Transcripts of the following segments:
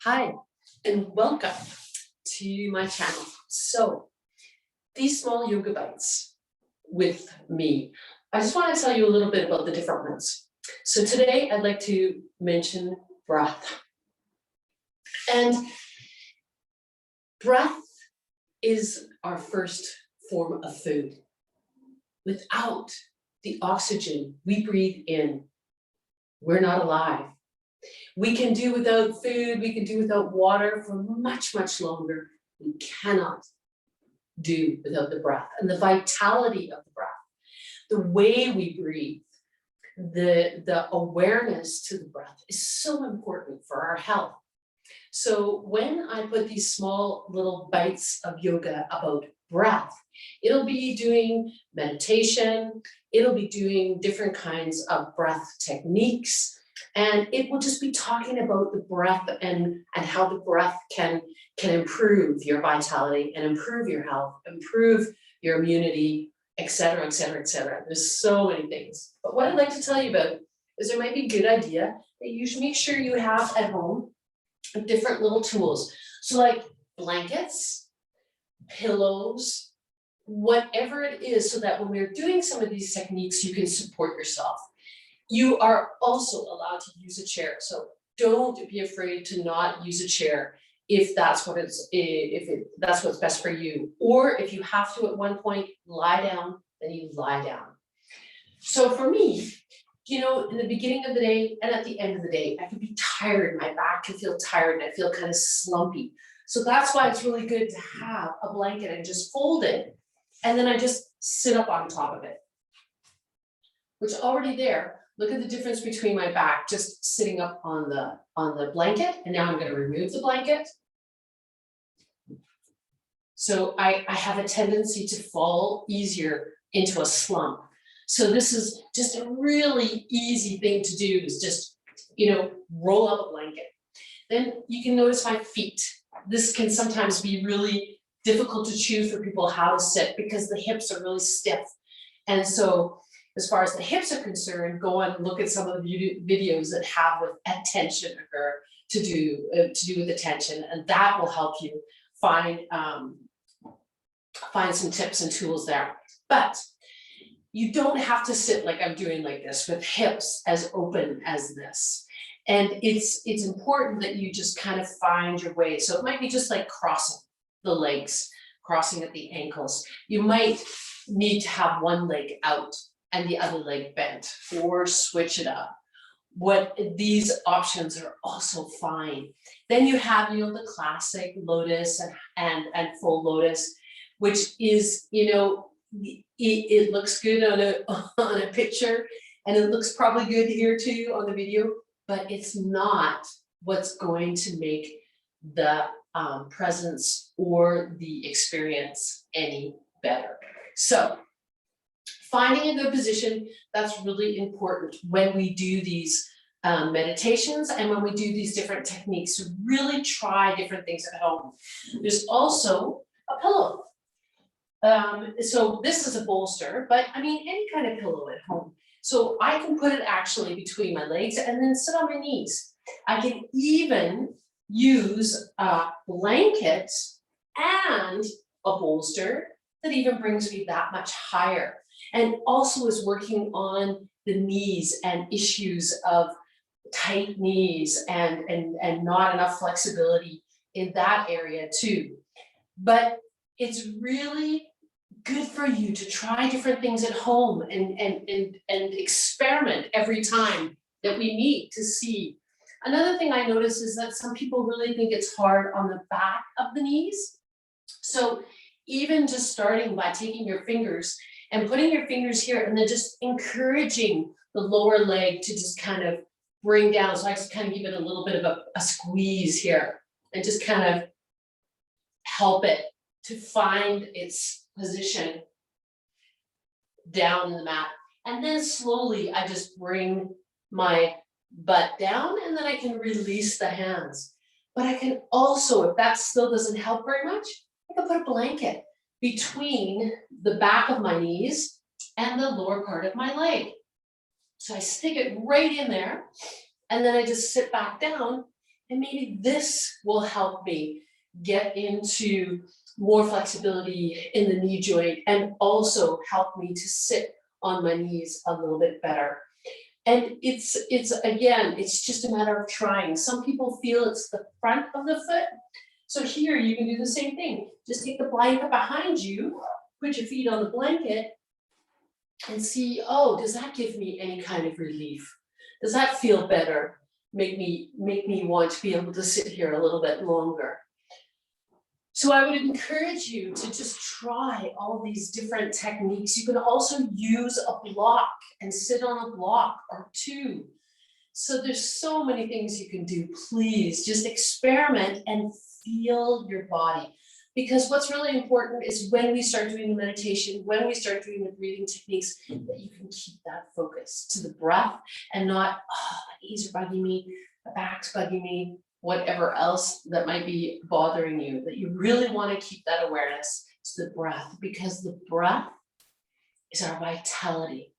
Hi, and welcome to my channel. So, these small yoga bites with me, I just want to tell you a little bit about the different ones. So today I'd like to mention breath. And breath is our first form of food. Without the oxygen we breathe in, we're not alive. We can do without food, we can do without water for much, much longer. We cannot do without the breath and the vitality of the breath, the way we breathe, the awareness to the breath is so important for our health. So when I put these small little bites of yoga about breath, it'll be doing meditation, it'll be doing different kinds of breath techniques, and it will just be talking about the breath and how the breath can improve your vitality and improve your health, improve your immunity, et cetera, et cetera, et cetera. There's so many things. But what I'd like to tell you about is there might be a good idea that you should make sure you have at home different little tools. So like blankets, pillows, whatever it is, so that when we're doing some of these techniques, you can support yourself. You are also allowed to use a chair. So don't be afraid to not use a chair if that's that's what's best for you. Or if you have to at one point lie down, then you lie down. So for me, you know, in the beginning of the day and at the end of the day, I can be tired, my back can feel tired and I feel kind of slumpy. So that's why it's really good to have a blanket and just fold it. And then I just sit up on top of it, which already there, look at the difference between my back just sitting up on the blanket. And now I'm going to remove the blanket. So I have a tendency to fall easier into a slump. So this is just a really easy thing to do, is just, you know, roll up a blanket. Then you can notice my feet. This can sometimes be really difficult to choose for people how to sit because the hips are really stiff. And so as far as the hips are concerned, go and look at some of the videos that have with attention or to do with attention, and that will help you find some tips and tools there. But you don't have to sit like I'm doing like this with hips as open as this. And it's important that you just kind of find your way. So it might be just like crossing the legs, crossing at the ankles. You might need to have one leg out and the other leg bent, or switch it up. These options are also fine. Then you have, you know, the classic lotus and full lotus, which is, you know, it looks good on a picture, and it looks probably good here too on the video, but it's not what's going to make the presence or the experience any better. So finding a good position, that's really important when we do these meditations and when we do these different techniques, to really try different things at home. There's also a pillow. So this is a bolster, but I mean, any kind of pillow at home. So I can put it actually between my legs and then sit on my knees. I can even use a blanket and a bolster that even brings me that much higher, and also is working on the knees and issues of tight knees and not enough flexibility in that area too. But it's really good for you to try different things at home and experiment every time that we meet to see. Another thing I notice is that some people really think it's hard on the back of the knees. So even just starting by taking your fingers and putting your fingers here and then just encouraging the lower leg to just kind of bring down. So I just kind of give it a little bit of a squeeze here and just kind of help it to find its position down in the mat. And then slowly I just bring my butt down, and then I can release the hands. But I can also, if that still doesn't help very much, I can put a blanket between the back of my knees and the lower part of my leg. So I stick it right in there, and then I just sit back down And maybe this will help me get into more flexibility in the knee joint and also help me to sit on my knees a little bit better. And it's again, it's just a matter of trying. Some people feel it's the front of the foot. So here you can do the same thing. Just take the blanket behind you, put your feet on the blanket and see, oh, does that give me any kind of relief? Does that feel better? Make me want to be able to sit here a little bit longer. So I would encourage you to just try all these different techniques. You can also use a block and sit on a block or two. So there's so many things you can do. Please just experiment and feel your body. Because what's really important is when we start doing the meditation, when we start doing the breathing techniques, that you can keep that focus to the breath and not, oh, my knees are bugging me, my back's bugging me, whatever else that might be bothering you, that you really want to keep that awareness to the breath, because the breath is our vitality.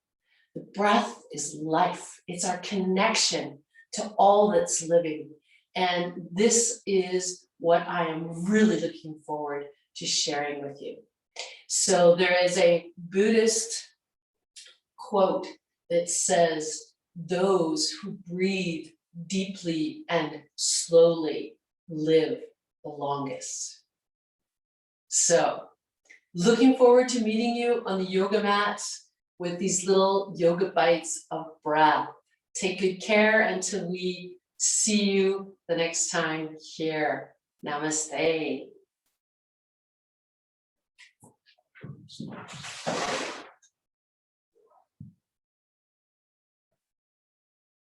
The breath is life. It's our connection to all that's living. And this is what I am really looking forward to sharing with you. So there is a Buddhist quote that says, "Those who breathe deeply and slowly live the longest." So, looking forward to meeting you on the yoga mats with these little yoga bites of breath. Take good care until we see you the next time here. Namaste.